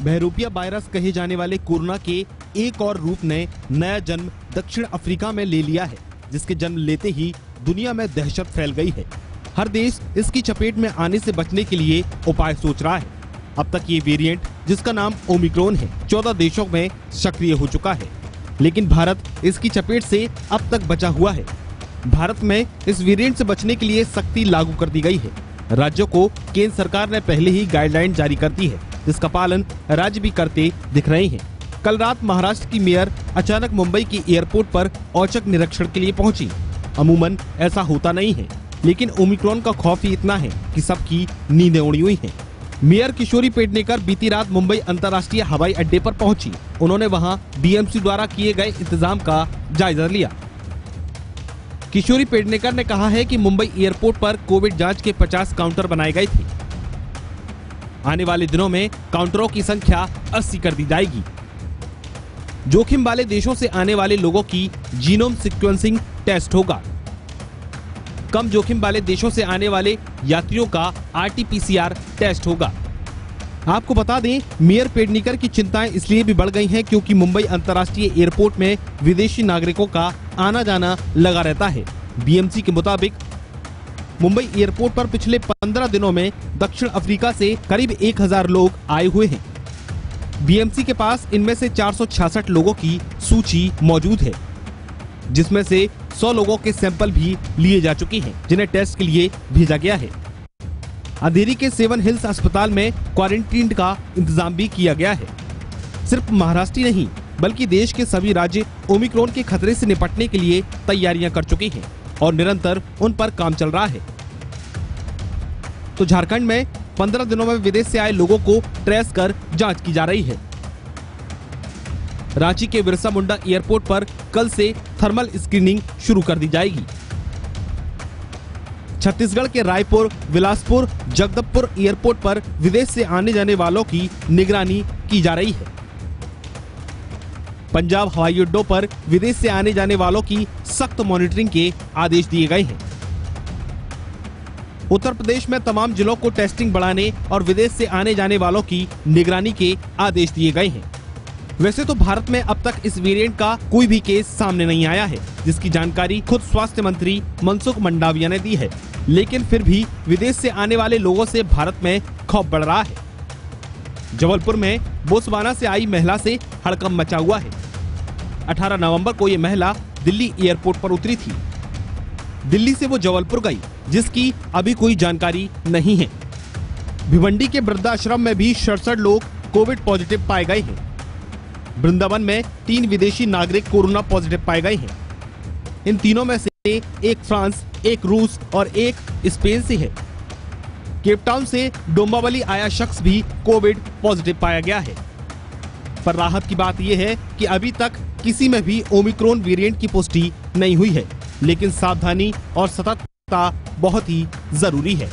बहरूपिया virus कहे जाने वाले कोरोना के एक और रूप ने नया जन्म दक्षिण अफ्रीका में ले लिया है, जिसके जन्म लेते ही दुनिया में दहशत फैल गई है। हर देश इसकी चपेट में आने से बचने के लिए उपाय सोच रहा है। अब तक ये वेरिएंट, जिसका नाम ओमिक्रॉन है, 14 देशों में सक्रिय हो चुका है, लेकिन भारत इसकी चपेट से अब तक बचा हुआ है। भारत में इस वेरिएंट से बचने के लिए सख्ती लागू कर दी गई है। राज्यों को केंद्र सरकार ने पहले ही गाइडलाइन जारी कर दी है, जिसका पालन राज्य भी करते दिख रहे हैं। कल रात महाराष्ट्र की मेयर अचानक मुंबई की एयरपोर्ट पर औचक निरीक्षण के लिए पहुंची। अमूमन ऐसा होता नहीं है, लेकिन ओमिक्रॉन का खौफ ही इतना है कि सबकी नींदें उड़ी हुई हैं। मेयर किशोरी पेडनेकर बीती रात मुंबई अंतर्राष्ट्रीय हवाई अड्डे पर पहुंची। उन्होंने वहां बीएमसी द्वारा किए गए इंतजाम का जायजा लिया। किशोरी पेडनेकर ने कहा है कि मुंबई एयरपोर्ट पर कोविड जांच के 50 काउंटर बनाए गए थे। आने वाले दिनों में काउंटरों की संख्या 80 कर दी जाएगी। जोखिम वाले देशों से आने वाले लोगों की जीनोम सीक्वेंसिंग टेस्ट होगा। कम जोखिम वाले देशों से आने वाले यात्रियों का RT-PCR टेस्ट होगा। आपको बता दें, मेयर पेडनेकर की चिंताएं इसलिए भी बढ़ गई हैं क्योंकि मुंबई अंतर्राष्ट्रीय एयरपोर्ट में विदेशी नागरिकों का आना जाना लगा रहता है। बीएमसी के मुताबिक मुंबई एयरपोर्ट पर पिछले 15 दिनों में दक्षिण अफ्रीका से करीब 1000 लोग आए हुए हैं। बीएमसी के पास इनमें से 466 लोगों की सूची मौजूद है, जिसमें से 100 लोगों के सैंपल भी लिए जा चुके हैं, जिन्हें टेस्ट के लिए भेजा गया है। अंधेरी के 7 हिल्स अस्पताल में क्वारंटीन का इंतजाम भी किया गया है। सिर्फ महाराष्ट्र ही नहीं, बल्कि देश के सभी राज्य ओमिक्रॉन के खतरे से निपटने के लिए तैयारियां कर चुके हैं और निरंतर उन पर काम चल रहा है। तो झारखंड में 15 दिनों में विदेश से आए लोगों को ट्रेस कर जांच की जा रही है। रांची के बिरसा मुंडा एयरपोर्ट पर कल से थर्मल स्क्रीनिंग शुरू कर दी जाएगी। छत्तीसगढ़ के रायपुर, बिलासपुर, जगदलपुर एयरपोर्ट पर विदेश से आने जाने वालों की निगरानी की जा रही है। पंजाब हवाई अड्डों पर विदेश से आने जाने वालों की सख्त मॉनिटरिंग के आदेश दिए गए हैं। उत्तर प्रदेश में तमाम जिलों को टेस्टिंग बढ़ाने और विदेश से आने जाने वालों की निगरानी के आदेश दिए गए हैं। वैसे तो भारत में अब तक इस वेरिएंट का कोई भी केस सामने नहीं आया है, जिसकी जानकारी खुद स्वास्थ्य मंत्री मनसुख मंडाविया ने दी है, लेकिन फिर भी विदेश से आने वाले लोगों से भारत में खौफ बढ़ रहा है। जबलपुर में बोत्सवाना से आई महिला से हड़कंप मचा हुआ है। 18 नवंबर को ये महिला दिल्ली एयरपोर्ट पर उतरी थी। दिल्ली से वो जबलपुर गई, जिसकी अभी कोई जानकारी नहीं है। भिवंडी के वृद्धाश्रम में भी 67 लोग कोविड पॉजिटिव पाए गए हैं। वृंदावन में 3 विदेशी नागरिक कोरोना पॉजिटिव पाए गए हैं। इन तीनों में से एक फ्रांस, एक रूस और एक स्पेन से है। केपटाउन से डोंबावली आया शख्स भी कोविड पॉजिटिव पाया गया है। पर राहत की बात यह है कि अभी तक किसी में भी ओमिक्रॉन वेरिएंट की पुष्टि नहीं हुई है, लेकिन सावधानी और सतर्कता बहुत ही जरूरी है।